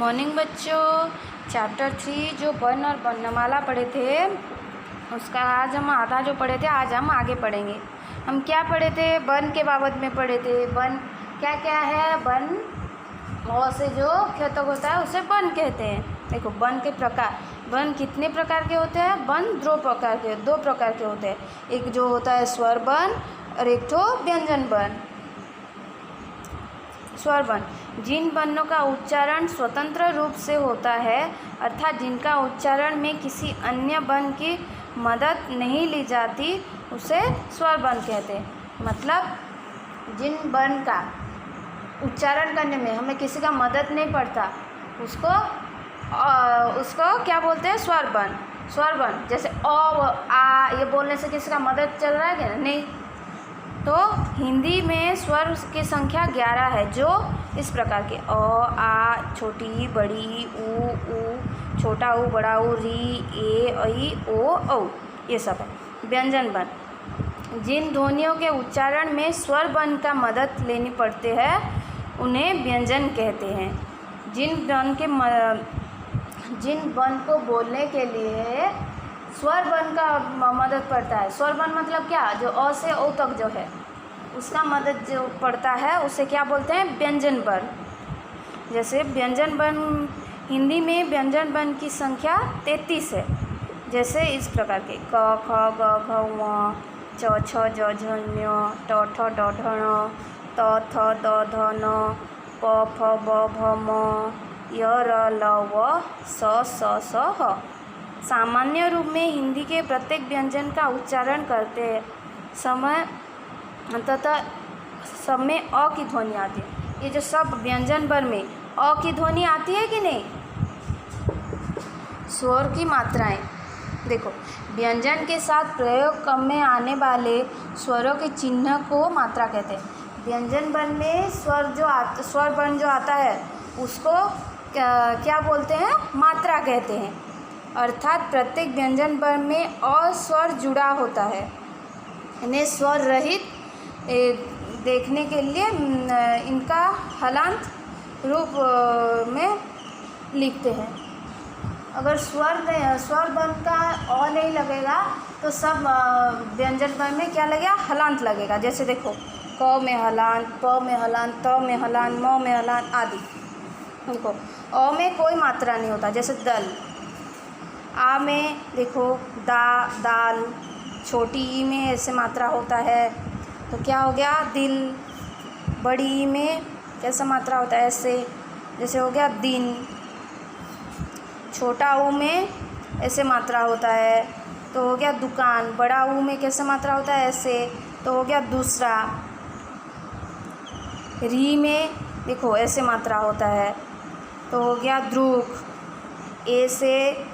Morning बच्चों। Chapter 3 जो वर्ण और वर्णमाला पढ़े थे उसका आज हम आधा जो पढ़े थे आज हम आगे पढ़ेंगे। हम क्या पढ़े थे? वर्ण के बाबत में पढ़े थे। वर्ण क्या क्या है? वर्ण और से जो ख्यातक होता है उसे वर्ण कहते हैं। देखो वर्ण के प्रकार, वर्ण कितने प्रकार के होते हैं? वर्ण दो प्रकार के होते हैं। एक जो होता है स्वर वर्ण और एक तो व्यंजन वर्ण। स्वर वर्ण जिन वर्णों का उच्चारण स्वतंत्र रूप से होता है अर्थात जिनका उच्चारण में किसी अन्य वर्ण की मदद नहीं ली जाती उसे स्वर वर्ण कहते हैं। मतलब जिन वर्ण का उच्चारण करने में हमें किसी का मदद नहीं पड़ता उसको क्या बोलते हैं? स्वर वर्ण। स्वर वर्ण जैसे अ आ ये बोलने से किसी का मदद चल रहा है क्या? नहीं। तो हिंदी में स्वर की संख्या 11 है जो इस प्रकार के अ आ, छोटी बड़ी, ऊ छोटा ऊ बड़ा ऊ, री ए ऐ ओ औ, ये सब है। व्यंजन वर्ण जिन ध्वनियों के उच्चारण में स्वर वर्ण का मदद लेनी पड़ती है उन्हें व्यंजन कहते हैं। जिन वर्ण को बोलने के लिए स्वर वर्ण का मदद पड़ता है। स्वर वर्ण मतलब क्या? जो अ से ओ तक जो है उसका मदद जो पड़ता है उसे क्या बोलते हैं? व्यंजन वर्ण। जैसे व्यंजन वर्ण हिंदी में व्यंजन वर्ण की संख्या 33 है। जैसे इस प्रकार के क ख ग घ ङ, च छ ज झ ञ, ट ठ ड ढ ण, त थ द ध न, प फ ब भ म, य र ल व, स स ह। सामान्य रूप में हिंदी के प्रत्येक व्यंजन का उच्चारण करते समय तथा सब में अ की ध्वनि आती है। ये जो सब व्यंजन वर्ण में अ की ध्वनि आती है कि नहीं? स्वर की मात्राएं देखो, व्यंजन के साथ प्रयोग क्रम में आने वाले स्वरों के चिन्ह को मात्रा कहते हैं। व्यंजन वर्ण में स्वर वर्ण जो आता है उसको क्या बोलते हैं? मात्रा कहते हैं। अर्थात प्रत्येक व्यंजन वर्ण में अ स्वर जुड़ा होता है। इन्हें स्वर रहित देखने के लिए इनका हलांत रूप में लिखते हैं। अगर स्वर वर्ण का अ नहीं लगेगा तो सब व्यंजन वर्ण में क्या लगेगा? हलांत लगेगा। जैसे देखो क में हलांत, प में हलांत, त में हलांत, म में हलांत आदि। देखो अ में कोई मात्रा नहीं होता। जैसे दल, आ में देखो दाल, छोटी ई में ऐसे मात्रा होता है तो क्या हो गया? दिल। बड़ी ई में कैसा मात्रा होता है? ऐसे, जैसे हो गया दिन। छोटा ऊ में ऐसे मात्रा होता है तो हो गया दुकान। बड़ा ऊ में कैसे मात्रा होता है? ऐसे, तो हो गया दूसरा। री में देखो ऐसे मात्रा होता है तो हो गया द्रुक। ए से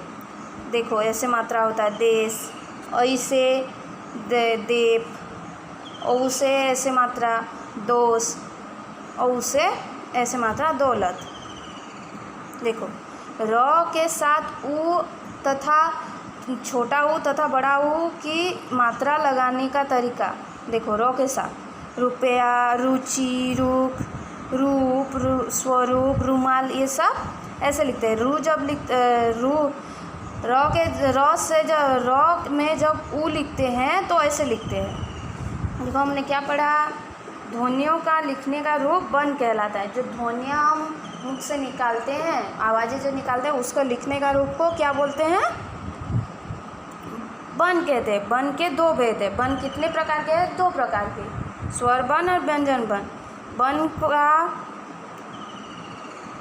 देखो ऐसे मात्रा होता है देश। ऐ से देव। औ से ऐसे मात्रा दोष। औ से ऐसे मात्रा दौलत। देखो र के साथ ऊ तथा छोटा ऊ तथा बड़ा ऊ की मात्रा लगाने का तरीका देखो। र के साथ रुपया, रुचि, रूप, स्वरूप, रुमाल, ये सब ऐसे लिखते हैं। र में जब ऊ लिखते हैं तो ऐसे लिखते हैं। देखो हमने क्या पढ़ा? ध्वनियों का लिखने का रूप वर्ण कहलाता है। जो ध्वनियाँ हम मुख से निकालते हैं, आवाज़ें जो निकालते हैं उसको लिखने का रूप को क्या बोलते हैं? वर्ण कहते हैं। वर्ण के दो भेद है। वर्ण कितने प्रकार के हैं? 2 प्रकार के, स्वर वर्ण और व्यंजन वर्ण। वर्ण का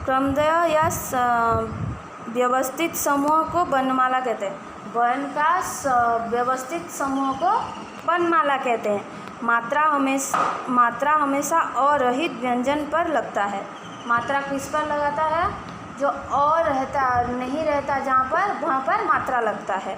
क्रमदय या व्यवस्थित समूह को वर्णमाला कहते हैं। वर्ण का व्यवस्थित समूह को वर्णमाला कहते हैं। मात्रा हमेशा अ रहित व्यंजन पर लगता है। मात्रा किस पर लगाता है? जो अ नहीं रहता जहाँ पर, वहाँ पर मात्रा लगता है।